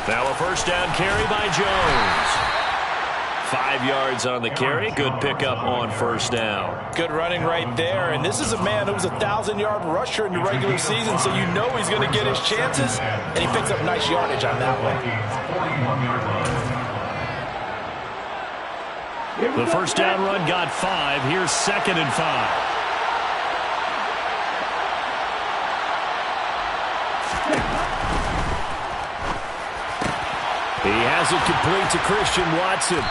Now a first down carry by Jones. 5 yards on the carry. Good pickup on first down. Good running right there. And this is a man who was a 1,000-yard rusher in the regular season, so you know he's going to get his chances. And he picks up nice yardage on that one. The first down run got 5. Here's 2nd and 5. He has it complete to Christian Watson.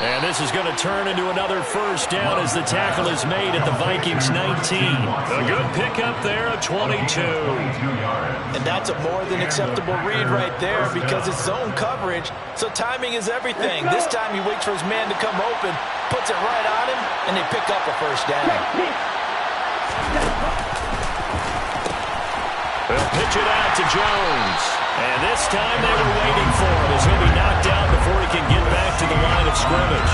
And this is going to turn into another first down as the tackle is made at the Vikings 19. A good pickup there at 22. And that's a more than acceptable read right there because it's zone coverage, so timing is everything. This time he waits for his man to come open, puts it right on him, and they pick up a first down. They'll pitch it out to Jones. And this time they were waiting for him as he'll be knocked down before he can get back to the line of scrimmage.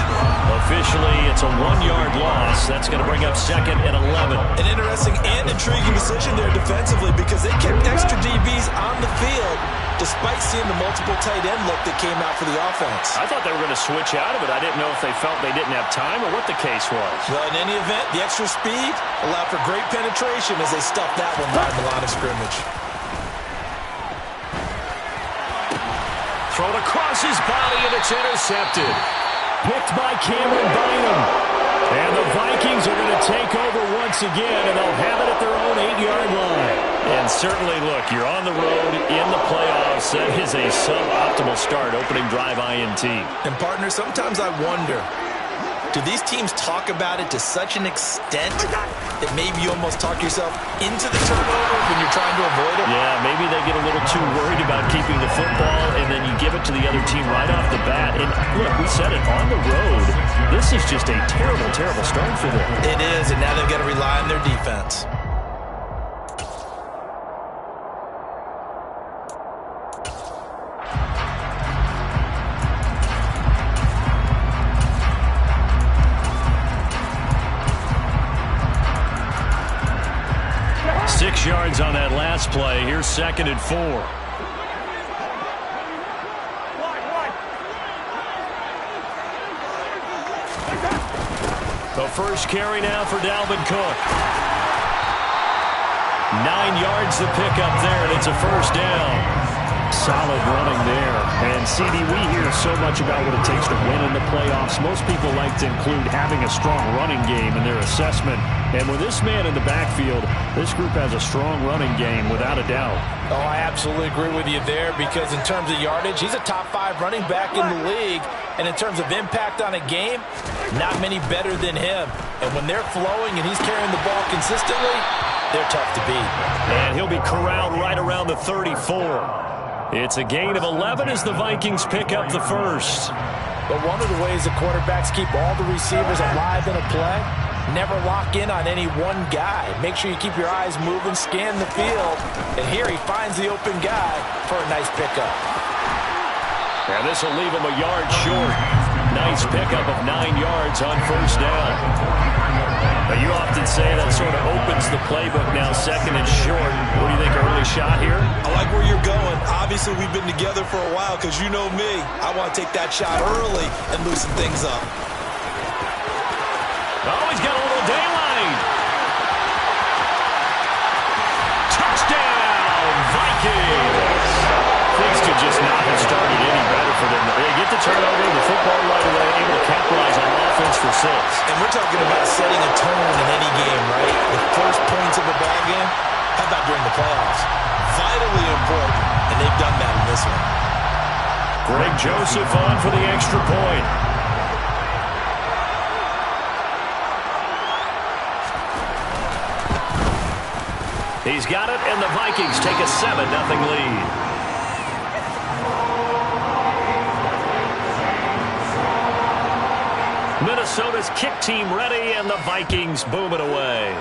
Officially, it's a 1-yard loss. That's going to bring up 2nd and 11. An interesting and intriguing decision there defensively because they kept extra DBs on the field despite seeing the multiple tight end look that came out for the offense. I thought they were going to switch out of it. I didn't know if they felt they didn't have time or what the case was. Well, in any event, the extra speed allowed for great penetration as they stuffed that one right in the line of scrimmage. Thrown across his body, and it's intercepted. Picked by Cameron Bynum. And the Vikings are going to take over once again, and they'll have it at their own 8-yard line. And certainly, look, you're on the road in the playoffs. That is a suboptimal start, opening drive INT. And, partner, sometimes I wonder, do these teams talk about it to such an extent that maybe you almost talk yourself into the turnover when you're trying to avoid it? Yeah, maybe they get a little too worried about keeping the football, and then you give it to the other team right off the bat. And, look, we said it, on the road, this is just a terrible, terrible start for them. It is, and now they've got to rely on their defense. Yards on that last play. Here's 2nd and 4. The first carry now for Dalvin Cook. 9 yards to pick up there, and it's a first down. Solid running there. And, CD, we hear so much about what it takes to win in the playoffs. Most people like to include having a strong running game in their assessment. And with this man in the backfield, this group has a strong running game, without a doubt. Oh, I absolutely agree with you there because in terms of yardage, he's a top 5 running back in the league. And in terms of impact on a game, not many better than him. And when they're flowing and he's carrying the ball consistently, they're tough to beat. And he'll be corralled right around the 34. It's a gain of 11 as the Vikings pick up the first. But one of the ways the quarterbacks keep all the receivers alive in a play, never lock in on any one guy. Make sure you keep your eyes moving, scan the field. And here he finds the open guy for a nice pickup. And this will leave him a yard short. Nice pickup of 9 yards on first down. Now, you often say that sort of opens the playbook now, 2nd and short. What do you think, early shot here? I like where you're going. Obviously, we've been together for a while because you know me. I want to take that shot early and loosen things up. Oh, he's got a little daylight. Touchdown, Vikings. Things could just not have started any better for them. They get the turnover, the football right away, able to capitalize on offense for 6. And we're talking about setting a tone in any game, right? The first points of a ball game, how about during the playoffs? Vitally important, and they've done that in this one. Greg Joseph on for the extra point. He's got it, and the Vikings take a 7-0 lead. Minnesota's kick team ready, and the Vikings boom it away.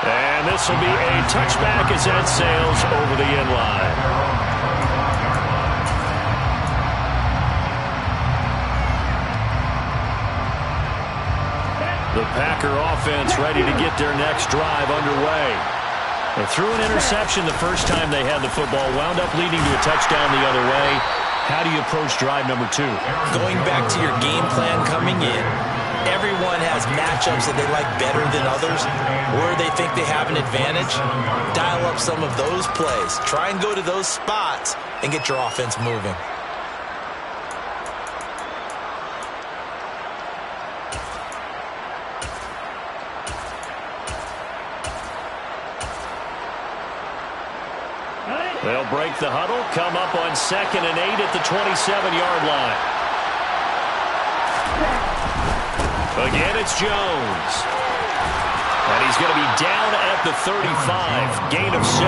And this will be a touchback as that sails over the end line. The Packer offense ready to get their next drive underway. They threw an interception the first time they had the football, wound up leading to a touchdown the other way. How do you approach drive number 2? Going back to your game plan coming in, everyone has matchups that they like better than others, where they think they have an advantage. Dial up some of those plays. Try and go to those spots and get your offense moving. They'll break the huddle, come up on 2nd and 8 at the 27-yard line. Again, it's Jones. And he's going to be down at the 35, gain of 7.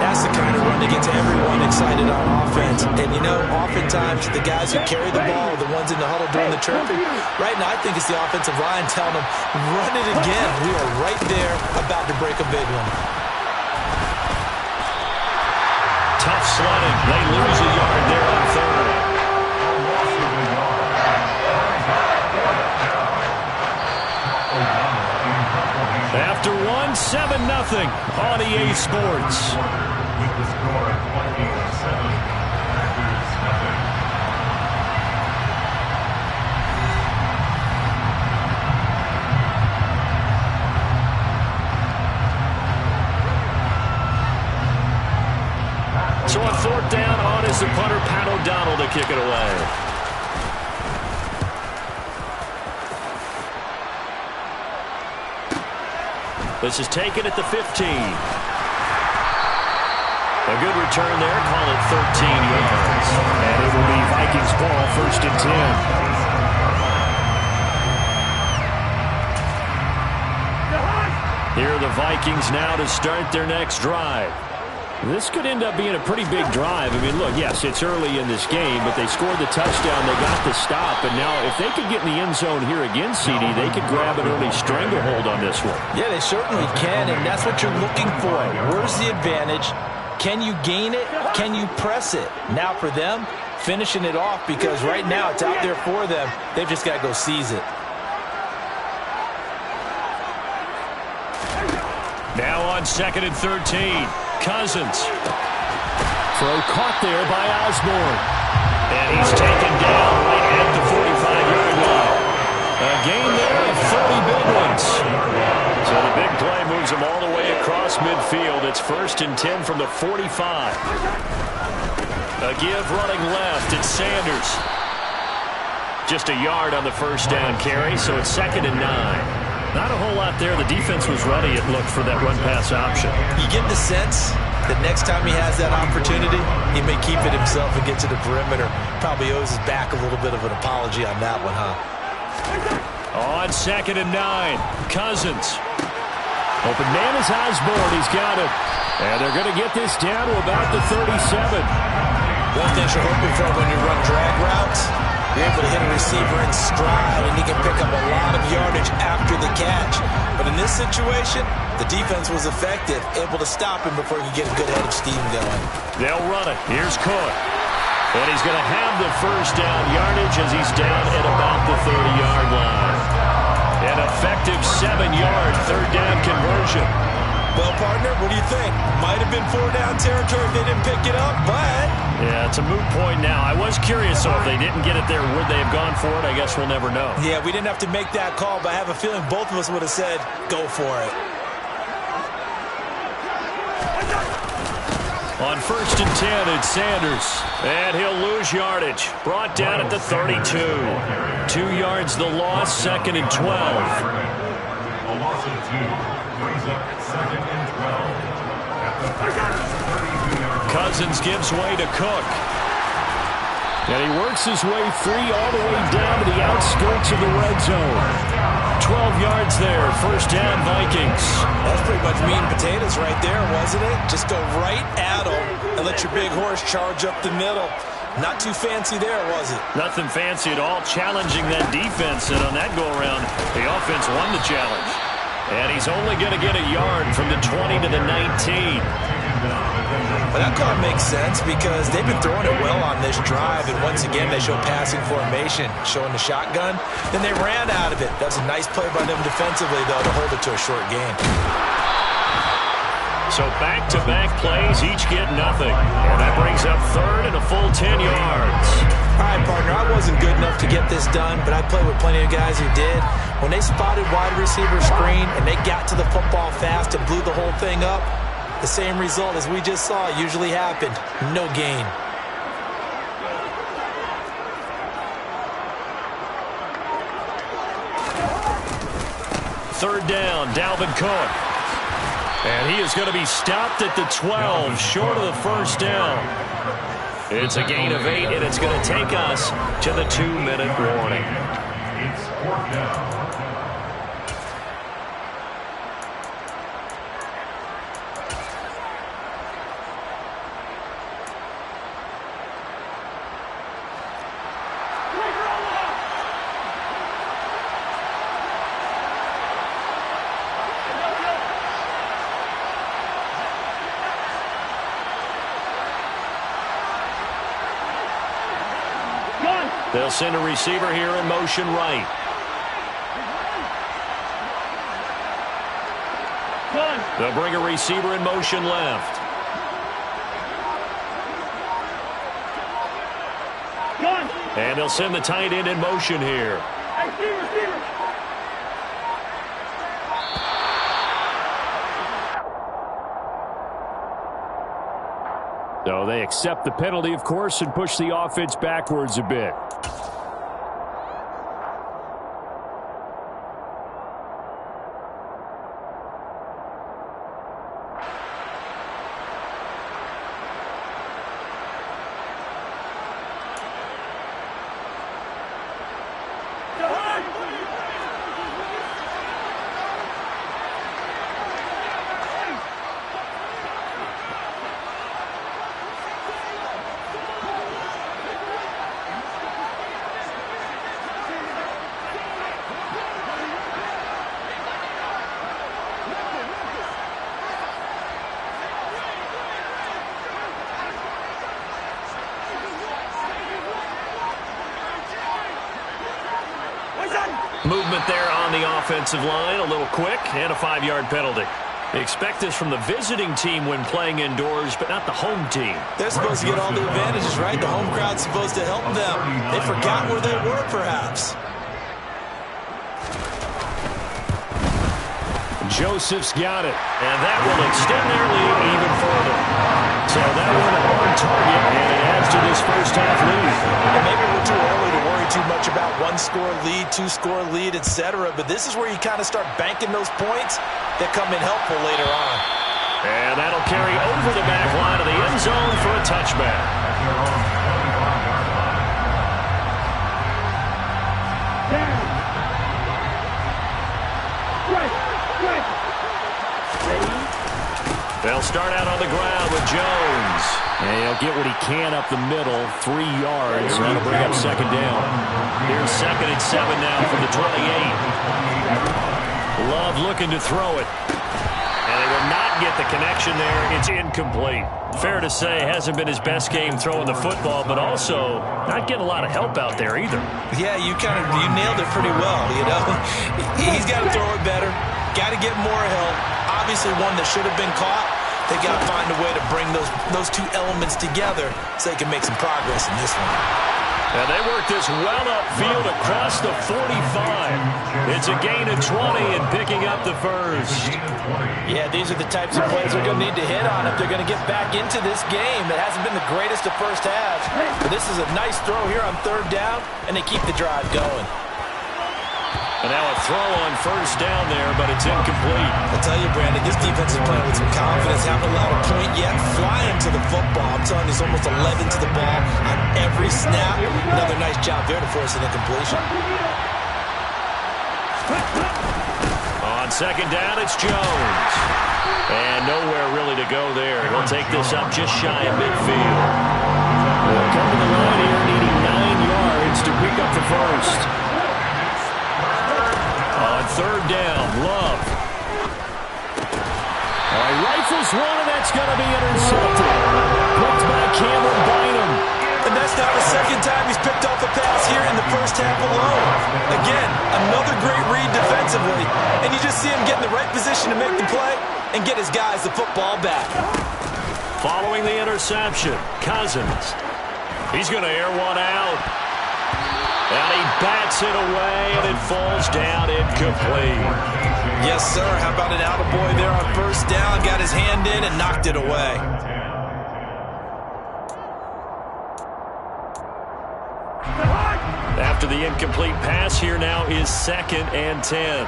That's the kind of run to get to everyone excited on offense. And, you know, oftentimes the guys who carry the ball are the ones in the huddle doing the chirping. Right now, I think it's the offensive line telling them, run it again. We are right there about to break a big one. Tough sledding. They lose a yard there on 3rd. After 7-0 on EA Sports. So on 4th down, on is the punter, Pat O'Donnell, to kick it away. This is taken at the 15. A good return there, call it 13 yards. And it will be Vikings ball, 1st and 10. Here are the Vikings now to start their next drive. This could end up being a pretty big drive. I mean, look, yes, it's early in this game, but they scored the touchdown. They got the stop. And now if they could get in the end zone here again, CD, they could grab an early stranglehold on this one. Yeah, they certainly can, and that's what you're looking for. Where's the advantage? Can you gain it? Can you press it? Now for them, finishing it off, because right now it's out there for them. They've just got to go seize it. Now on 2nd and 13. Cousins. Throw caught there by Osborne. And he's taken down right at the 45-yard line. A gain there of 30 big ones. So the big play moves him all the way across midfield. It's 1st and 10 from the 45. A give running left. It's Sanders. Just a yard on the 1st down carry, so it's 2nd and 9. Not a whole lot there. The defense was ready, it looked, for that run-pass option. You get the sense that next time he has that opportunity, he may keep it himself and get to the perimeter. Probably owes his back a little bit of an apology on that one, huh? On 2nd and 9, Cousins. Open man is Osborne. He's got it. And they're going to get this down to about the 37. One thing you're hoping for when you run drag routes, you're able to hit a receiver in stride, and he can pick up a lot of yardage after the catch. But in this situation, the defense was effective, able to stop him before he could get a good head of steam going. They'll run it. Here's Cook. And he's going to have the 1st down yardage as he's down at about the 30-yard line. An effective 7-yard 3rd down conversion. Well, partner, what do you think? Might have been 4-down territory if they didn't pick it up, but... Yeah, it's a moot point now. I was curious, so if they didn't get it there, would they have gone for it? I guess we'll never know. Yeah, we didn't have to make that call, but I have a feeling both of us would have said, go for it. On 1st and 10, it's Sanders. And he'll lose yardage. Brought down at the 32. 2 yards the loss, 2nd and 12. A loss of 2. Brings up 2nd and 12. At the 32-yard line. Cousins gives way to Cook. And he works his way free all the way down to the outskirts of the red zone. 12 yards there, 1st down Vikings. That's pretty much meat and potatoes right there, wasn't it? Just go right at him and let your big horse charge up the middle. Not too fancy there, was it? Nothing fancy at all, challenging that defense. And on that go-around, the offense won the challenge. And he's only going to get a yard from the 20 to the 19. But that call makes sense because they've been throwing it well on this drive, and once again they show passing formation, showing the shotgun. Then they ran out of it. That was a nice play by them defensively, though, to hold it to a short gain. So back-to-back plays, each get nothing. And that brings up third and a full 10 yards. All right, partner, I wasn't good enough to get this done, but I played with plenty of guys who did. When they spotted wide receiver screen and they got to the football fast and blew the whole thing up, the same result as we just saw usually happened. No gain. Third down, Dalvin Cook. And he is going to be stopped at the 12, short of the first down. It's a gain of 8, and it's going to take us to the 2-minute warning. It's 4th down. They'll send a receiver here in motion right. They'll bring a receiver in motion left. And they'll send the tight end in motion here. So they accept the penalty, of course, and push the offense backwards a bit. Movement there on the offensive line, a little quick, and a 5-yard penalty. They expect this from the visiting team when playing indoors, but not the home team. They're supposed to get all the advantages, right? The home crowd's supposed to help them. They forgot where they were, perhaps. Joseph's got it, and that will extend their lead even further. So that one on target, and it adds to this first-half lead. And maybe we're too early to worry too much about one-score lead, two-score lead, etc., but this is where you kind of start banking those points that come in helpful later on. And that'll carry over the back line of the end zone for a touchback. They'll start out on the ground with Jones. And he'll get what he can up the middle, 3 yards. That'll bring up second down. Here's 2nd and 7 now from the 28. Love looking to throw it. And they will not get the connection there. It's incomplete. Fair to say, hasn't been his best game throwing the football, but also not getting a lot of help out there either. Yeah, you nailed it pretty well, you know. He's got to throw it better. Got to get more help. Obviously one that should have been caught. They got to find a way to bring those two elements together so they can make some progress in this one. And they work this well upfield across the 45. It's a gain of 20 and picking up the first. Yeah, these are the types of plays they're going to need to hit on if they're going to get back into this game. It hasn't been the greatest of first halves, but this is a nice throw here on 3rd down, and they keep the drive going. And now a throw on first down there, but it's incomplete. I'll tell you, Brandon, this defense is playing with some confidence. Haven't allowed a point yet. Flying to the football. I'm telling you, it's almost 11 to the ball on every snap. Another nice job there to force an incompletion. On 2nd down, it's Jones. And nowhere really to go there. He'll take this up just shy of midfield. They'll come to the line here, needing 9 yards to pick up the first. On 3rd down, Love. All right, rifles one, and that's going to be intercepted. Picked by Cameron Bynum. And that's not the second time he's picked off a pass here in the first half alone. Again, another great read defensively. defensively, and you just see him get in the right position to make the play and get his guys the football back. Following the interception, Cousins. He's going to air one out. And he bats it away, and it falls down incomplete. Yes, sir. How about an attaboy there on first down? Got his hand in and knocked it away. After the incomplete pass, here now is 2nd and 10.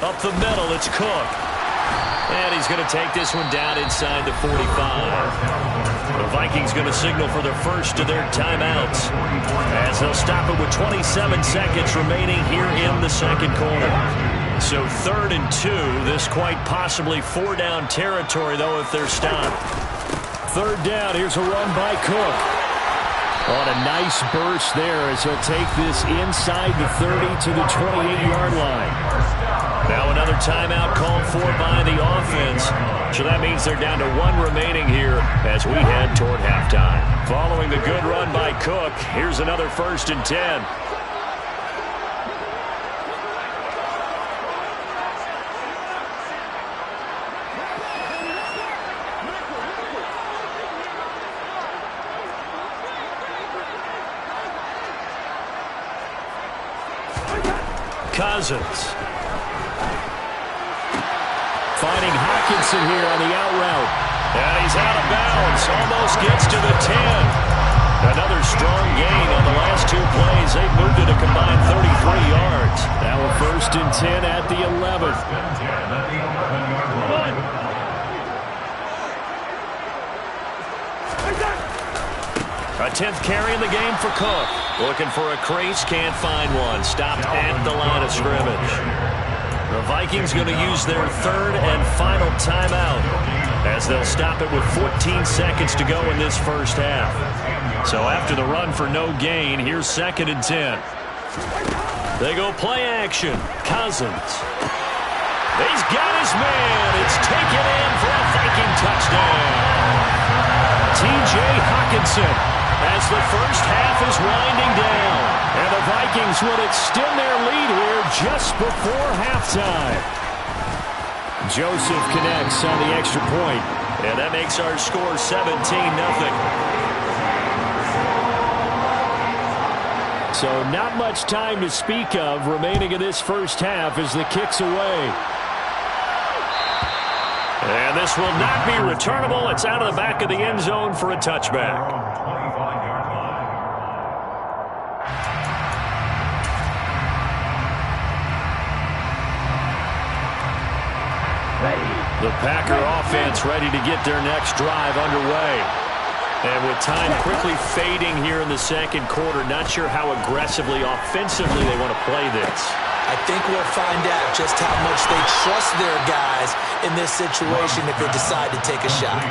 Up the middle, it's Cook. And he's going to take this one down inside the 45. The Vikings going to signal for the first of their timeouts as they'll stop it with 27 seconds remaining here in the second quarter. So 3rd and 2. This quite possibly 4-down territory, though, if they're stopped. 3rd down. Here's a run by Cook. On a nice burst there as he'll take this inside the 30 to the 28-yard line. Now another timeout called for by the offense. So that means they're down to 1 remaining here as we head toward halftime. Following the good run by Cook, here's another 1st and 10. Cousins. Finding Hockenson here on the out route. And he's out of bounds. Almost gets to the 10. Another strong gain on the last 2 plays. They've moved it a combined 33 yards. Now a 1st and 10 at the 11. A 10th carry in the game for Cook. Looking for a crease, can't find one. Stopped at the line of scrimmage. The Vikings going to use their 3rd and final timeout as they'll stop it with 14 seconds to go in this first half. So after the run for no gain, here's 2nd and 10. They go play action. Cousins. He's got his man. It's taken in for a Viking touchdown. T.J. Hockenson as the first half is winding down. And the Vikings will extend their lead here just before halftime. Joseph connects on the extra point. And that makes our score 17-0. So not much time to speak of remaining in this first half as the kick's away. And this will not be returnable. It's out of the back of the end zone for a touchback. The Packer offense ready to get their next drive underway. And with time quickly fading here in the second quarter, not sure how aggressively, offensively they want to play this. I think we'll find out just how much they trust their guys in this situation if they decide to take a shot.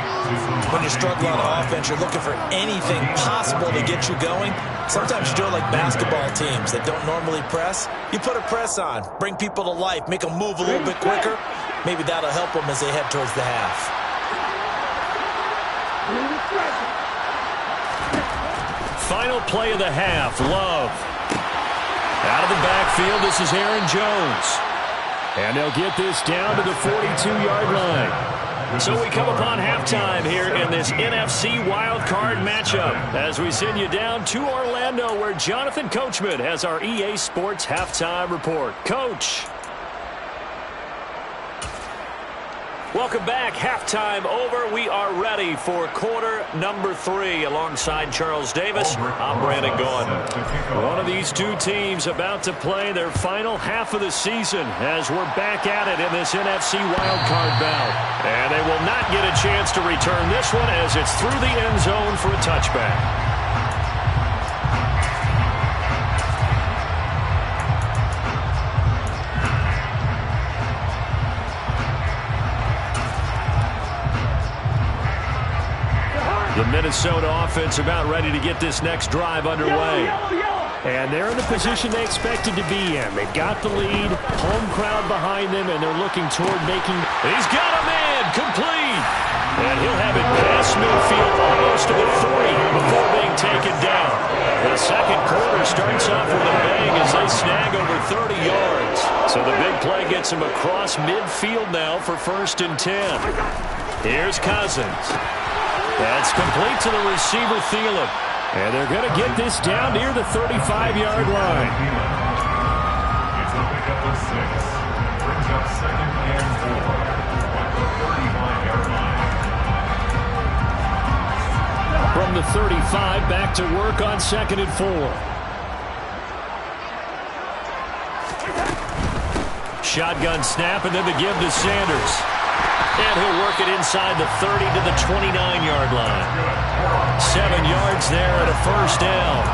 When you struggle on offense, you're looking for anything possible to get you going. Sometimes you do it like basketball teams that don't normally press. You put a press on, bring people to life, make them move a little bit quicker. Maybe that'll help them as they head towards the half. Final play of the half, Love. Out of the backfield, this is Aaron Jones. And they'll get this down to the 42-yard line. So we come upon halftime here in this NFC wildcard matchup as we send you down to Orlando where Jonathan Coachman has our EA Sports halftime report. Coach. Welcome back. Halftime over. We are ready for quarter number 3 alongside Charles Davis. I'm Brandon Gordon. One of these two teams about to play their final half of the season as we're back at it in this NFC wildcard bout. And they will not get a chance to return this one as it's through the end zone for a touchback. The Minnesota offense about ready to get this next drive underway. And they're in the position they expected to be in. They've got the lead, home crowd behind them, and they're looking toward making... He's got a man, complete! And he'll have it past midfield almost to the 40 before being taken down. The second quarter starts off with a bang as they snag over 30 yards. So the big play gets him across midfield now for 1st and 10. Here's Cousins. That's complete to the receiver, Thielen. And they're going to get this down near the 35-yard line. It's a pickup of 6. Brings up 2nd and 4 at the 35-yard line. From the 35, back to work on 2nd and 4. Shotgun snap, and then the give to Sanders. And he'll work it inside the 30 to the 29-yard line. 7 yards there and a 1st down.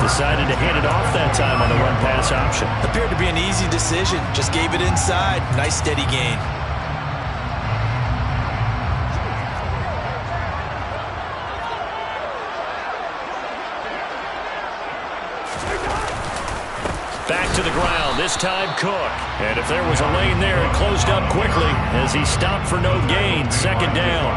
Decided to hand it off that time on the run-pass option. Appeared to be an easy decision. Just gave it inside. Nice steady gain. Back to the ground, this time Cook. And if there was a lane there, it closed up quickly as he stopped for no gain. 2nd down.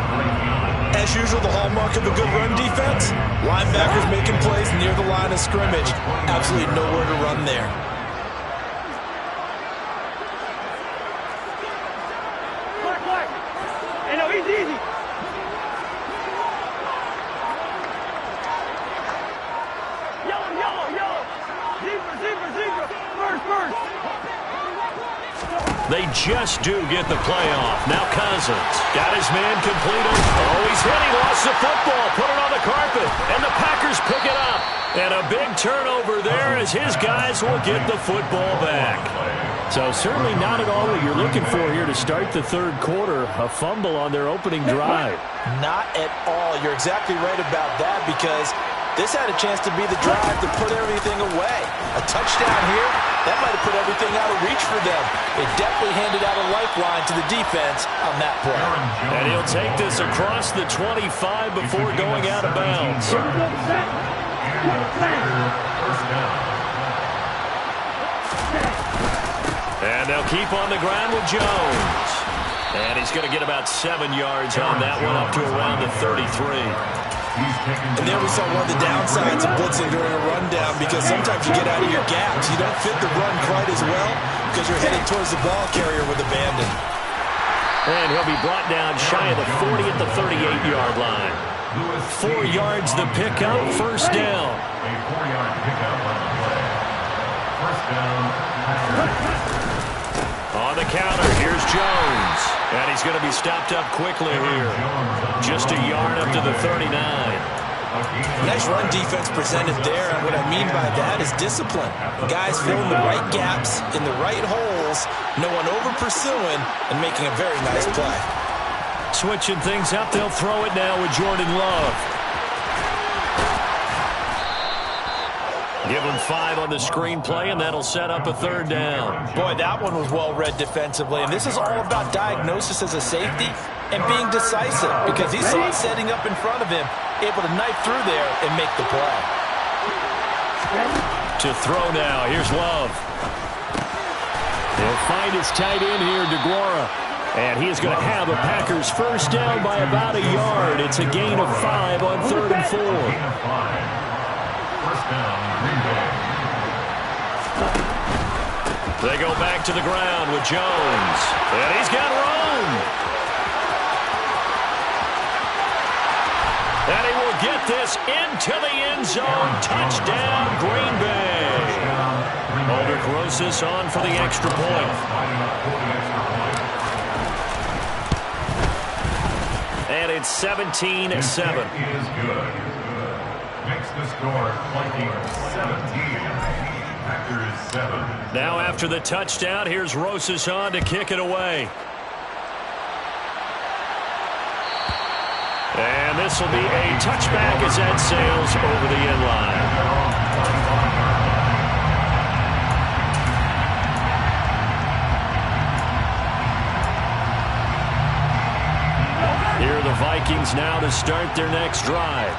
As usual, the hallmark of a good run defense, linebackers making plays near the line of scrimmage. Absolutely nowhere to run there. Hey, no, easy. Yellow. Zebra. First. They just do get the play off. Now Cousins got his man completed. Oh, he's hit. He lost the football. Put it on the carpet. And the Packers pick it up. And a big turnover there as his guys will get the football back. So certainly not at all what you're looking for here to start the 3rd quarter. A fumble on their opening drive. Not at all. You're exactly right about that because this had a chance to be the drive to put everything away. A touchdown here, that might have put everything out of reach for them. It definitely handed out a lifeline to the defense on that play. And he'll take this across the 25 before going out of bounds. And they'll keep on the ground with Jones. And he's going to get about 7 yards on that one, up to around the 33. And there we saw one of the downsides of blitzing during a rundown because sometimes you get out of your gaps. You don't fit the run quite as well because you're heading towards the ball carrier with abandon. And he'll be brought down shy of the 40 at the 38-yard line. 4 yards the pickup, 1st down. A 4-yard pickup on the play. 1st down. On the counter, here's Jones. And he's going to be stopped up quickly here. Just a yard up to the 39. Nice run defense presented there, and what I mean by that is discipline. Guys filling the right gaps in the right holes, no one over-pursuing, and making a very nice play. Switching things up, they'll throw it now with Jordan Love. Give him 5 on the screenplay, and that'll set up a 3rd down. Boy, that one was well-read defensively, and this is all about diagnosis as a safety and being decisive because he saw it setting up in front of him, able to knife through there and make the play. To throw now, here's Love. He'll find his tight end here, DeGuara. And he is going to have a Packers 1st down by about a yard. It's a gain of 5 on 3rd and 4. 1st down, Green Bay. They go back to the ground with Jones. And he's got room. And he will get this into the end zone. Touchdown, Green Bay. Aldrick Rosas on for the extra point. And it's 17-7. Is good. Makes the score Vikings 17. Packers 7. Now after the touchdown, here's Rosas on to kick it away. And this will be a touchback as that sails over the end line. Here are the Vikings now to start their next drive.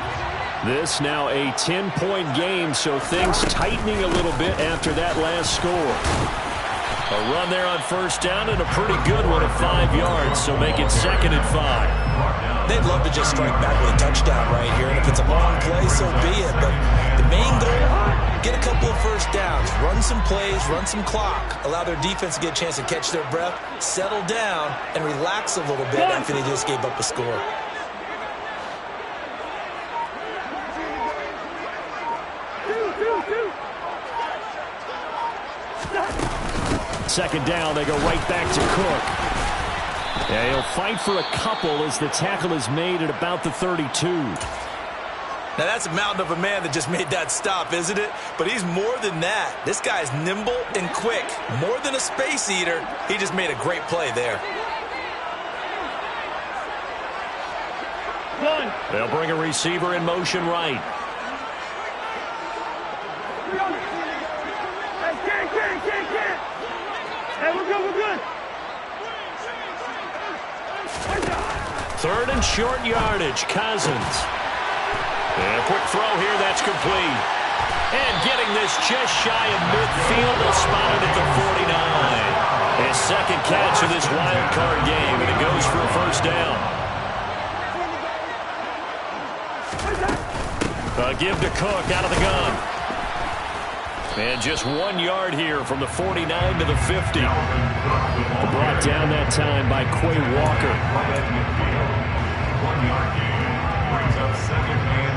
This now a 10-point game, so things tightening a little bit after that last score. A run there on 1st down and a pretty good one at 5 yards, so make it 2nd and 5. They'd love to just strike back with a touchdown right here, and if it's a long play, so be it. But the main goal get a couple of first downs, run some plays, run some clock, allow their defense to get a chance to catch their breath, settle down, and relax a little bit after they just gave up a score. Second down, they go right back to Cook. Yeah, he'll fight for a couple as the tackle is made at about the 32. Now, that's a mountain of a man that just made that stop, isn't it? But he's more than that. This guy's nimble and quick. More than a space eater, he just made a great play there. They'll bring a receiver in motion right. Hey, we're good. Third and short yardage, Cousins. And a quick throw here, that's complete. And getting this just shy of midfield, they'll spot it at the 49. His second catch of this wild card game, and it goes for a first down. A give to Cook out of the gun. And just 1 yard here from the 49 to the 50. Brought down that time by Quay Walker. 1 yard gain brings up 2nd and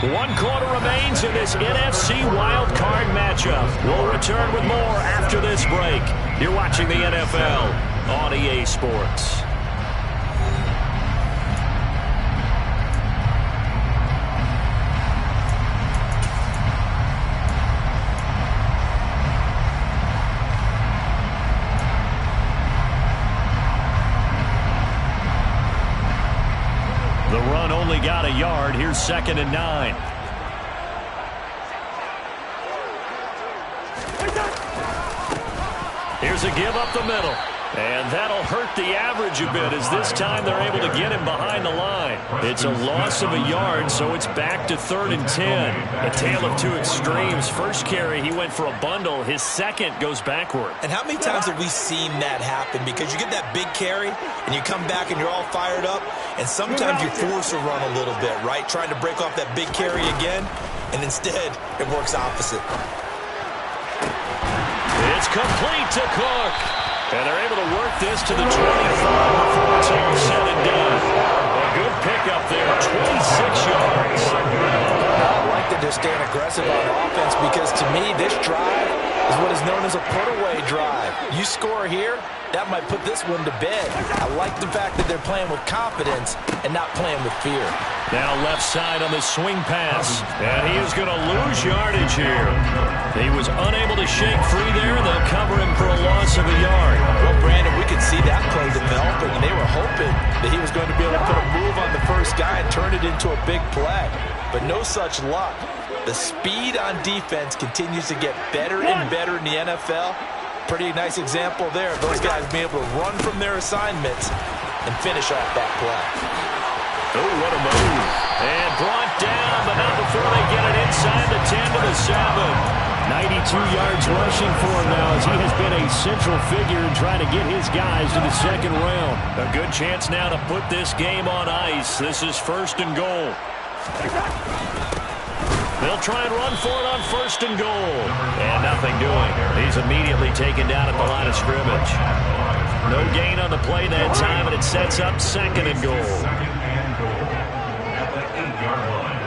9. 1 quarter remains in this NFC Wild Card matchup. We'll return with more after this break. You're watching the NFL on EA Sports. The run only got a yard. Here's 2nd and 9. Here's a give up the middle. And that'll hurt the average a bit as this time they're able to get him behind the line. It's a loss of a yard, so it's back to 3rd and 10. A tale of two extremes. First carry, he went for a bundle. His second goes backward. And how many times have we seen that happen? Because you get that big carry, and you come back and you're all fired up, and sometimes you force a run a little bit, right? Trying to break off that big carry again, and instead it works opposite. It's complete to Cook. And they're able to work this to the 25 before it's all said and done. A good pickup there, 26 yards. I like that they're staying aggressive on offense because, to me, this drive is what is known as a put-away drive. You score here, that might put this one to bed. I like the fact that they're playing with confidence and not playing with fear. Now left side on the swing pass. And he is going to lose yardage here. He was unable to shake free there. They'll cover him for a loss of a yard. Well, Brandon, we could see that play developing, and they were hoping that he was going to be able to put a move on the first guy and turn it into a big play. But no such luck. The speed on defense continues to get better and better in the NFL. Pretty nice example there of those guys being able to run from their assignments and finish off that play. Oh, what a move. And brought down, but not before they get it inside the 10 to the 7. 92 yards rushing for him now as he has been a central figure in trying to get his guys to the second round. A good chance now to put this game on ice. This is 1st and goal. They'll try and run for it on 1st and goal. And nothing doing. He's immediately taken down at the line of scrimmage. No gain on the play that time, and it sets up 2nd and goal. 2nd and goal at the 8-yard line.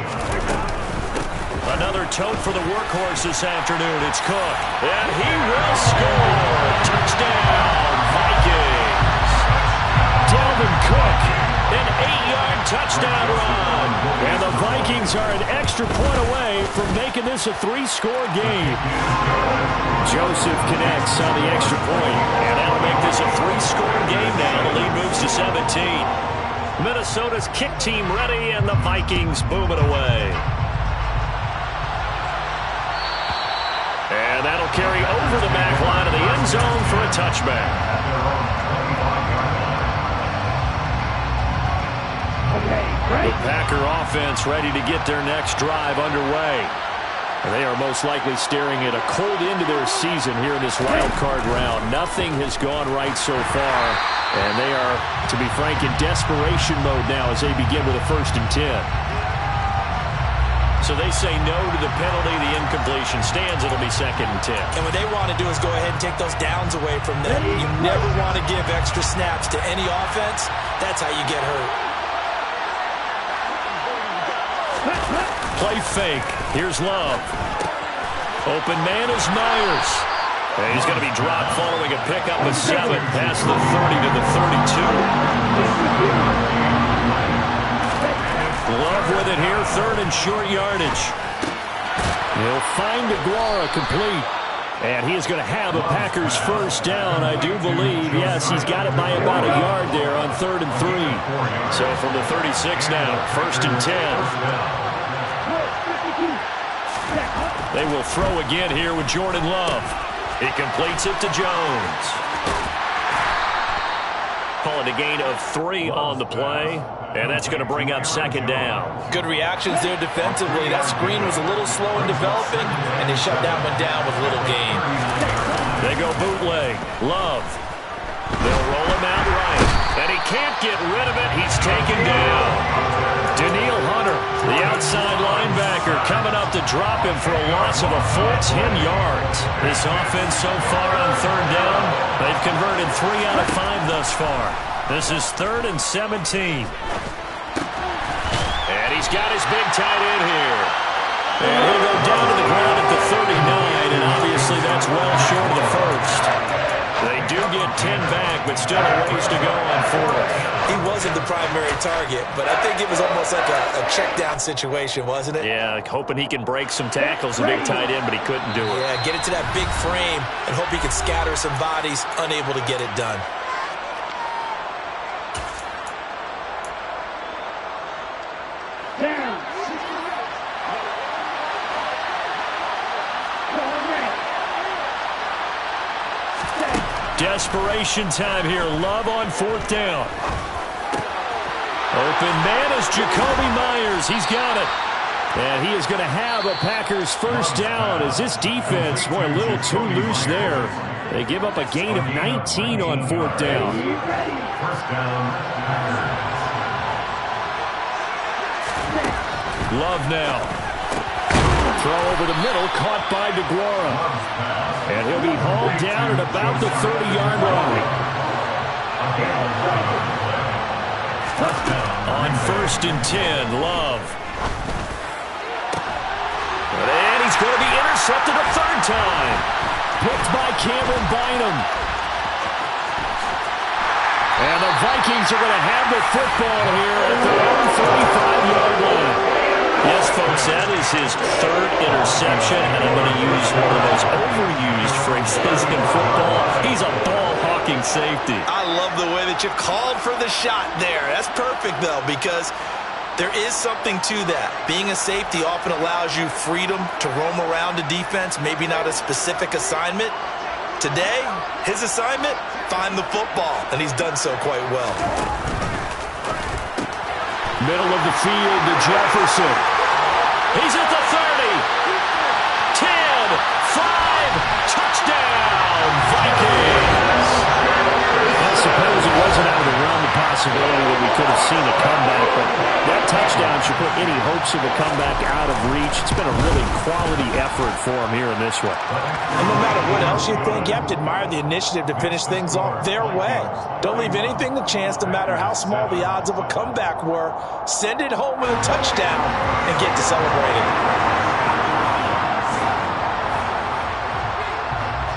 Another tote for the workhorse this afternoon. It's Cook. And he will score. Touchdown, Vikings. Dalvin Cook, an 8-yard touchdown run. And the Vikings are an extra point away from making this a 3-score game. Joseph connects on the extra point. And that'll make this a 3-score game now. The lead moves to 17. Minnesota's kick team ready, and the Vikings boom it away. And that'll carry over the back line of the end zone for a touchback. The Packer offense ready to get their next drive underway. They are are most likely staring at a cold end to their season here in this wild card round. Nothing has gone right so far, and they are, to be frank, in desperation mode now as they begin with a 1st and 10. So they say no to the penalty. The incompletion stands. It'll be 2nd and 10. And what they want to do is go ahead and take those downs away from them. You never want to give extra snaps to any offense. That's how you get hurt. Play fake. Here's Love. Open man is Myers. And he's going to be dropped following a pickup of 7 past the 30 to the 32. Love with it here, 3rd and short yardage. He'll find Aguara complete. And he is going to have a Packers 1st down, I do believe. Yes, he's got it by about a yard there on 3rd and 3. So from the 36 now, 1st and 10. They will throw again here with Jordan Love. He completes it to Jones. Calling a gain of 3 on the play, and that's going to bring up 2nd down. Good reactions there defensively. That screen was a little slow in developing, and they shut that one down with little gain. They go bootleg. Love. They'll roll him out right, and he can't get rid of it. He's taken down. Danielle Hunter, the outside linebacker, coming up to drop him for a loss of a full 10 yards. This offense so far on 3rd down, they've converted 3 out of 5 thus far. This is 3rd and 17. And he's got his big tight end here. And he'll go down to the ground at the 39, and obviously that's well short of the 1st. They do get 10 back, but still a ways to go on 4th. He wasn't the primary target, but I think it was almost like a check down situation, wasn't it? Yeah, hoping he can break some tackles, a big tight end, but he couldn't do it. Yeah, get it to that big frame and hope he can scatter some bodies, unable to get it done. Desperation time here. Love on 4th down. Open man is Jacoby Myers. He's got it. And he is going to have a Packers 1st down as this defense, boy, a little too loose there. They give up a gain of 19 on 4th down. 1st down. Love now. Throw over the middle, caught by DeGuara. And he'll be hauled down at about the 30-yard line. On 1st and 10, Love. And he's going to be intercepted a 3rd time. Picked by Cameron Bynum. And the Vikings are going to have the football here at their own 35-yard line. Yes, folks, that is his 3rd interception, and I'm going to use one of those overused phrases in football. He's a ball-hawking safety. I love the way that you called for the shot there. That's perfect, though, because there is something to that. Being a safety often allows you freedom to roam around a defense, maybe not a specific assignment. Today, his assignment, find the football, and he's done so quite well. Middle of the field to Jefferson. He's at the 30. 10, 5, touchdown, Vikings. I suppose it wasn't out of the realm of possibility that we could have seen a comeback, but that touchdown should put any hopes of a comeback out of reach. It's been a really quality effort for him here in this one. And no matter what else you think, you have to admire the initiative to finish things off their way. Don't leave anything to chance, no matter how small the odds of a comeback were. Send it home with a touchdown and get to celebrating.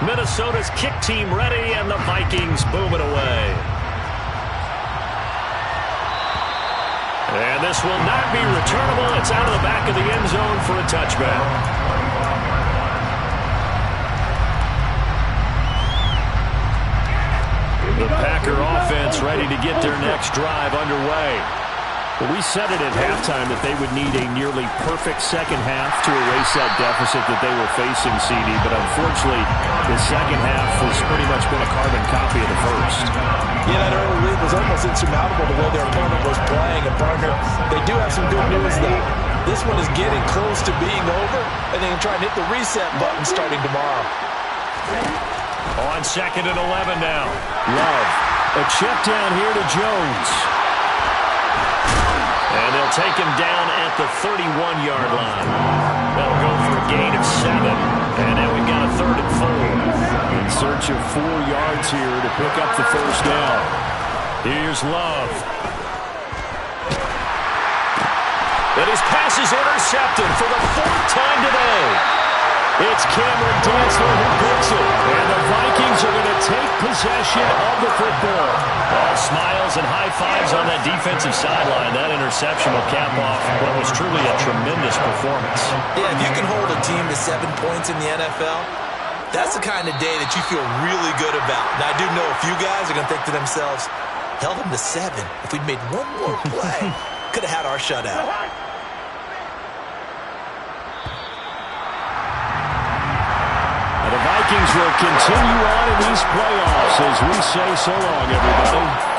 Minnesota's kick team ready, and the Vikings boom it away. And this will not be returnable. It's out of the back of the end zone for a touchback. The Packer offense ready to get their next drive underway. Well, we said it at halftime that they would need a nearly perfect second half to erase that deficit that they were facing, CD. But unfortunately, the second half has pretty much been a carbon copy of the first. Yeah, that early lead was almost insurmountable the way their opponent was playing. And, partner, they do have some good news, though. This one is getting close to being over, and they can try and hit the reset button starting tomorrow. On 2nd and 11 now. Love. A check down here to Jones. And they'll take him down at the 31-yard line. That'll go for a gain of 7. And now we've got a 3rd and 4. In search of 4 yards here to pick up the first down. Here's Love. And his pass is intercepted for the 4th time today. It's Cameron Dantzler who picks it. And the Vikings are going to take possession of the football. All smiles and high fives on that defensive sideline. That interception will cap off what was truly a tremendous performance. Yeah, if you can hold a team to 7 points in the NFL, that's the kind of day that you feel really good about. Now, I do know a few guys are going to think to themselves, held them to 7. If we'd made one more play, could have had our shutout. The Vikings will continue on in these playoffs as we say so long, everybody.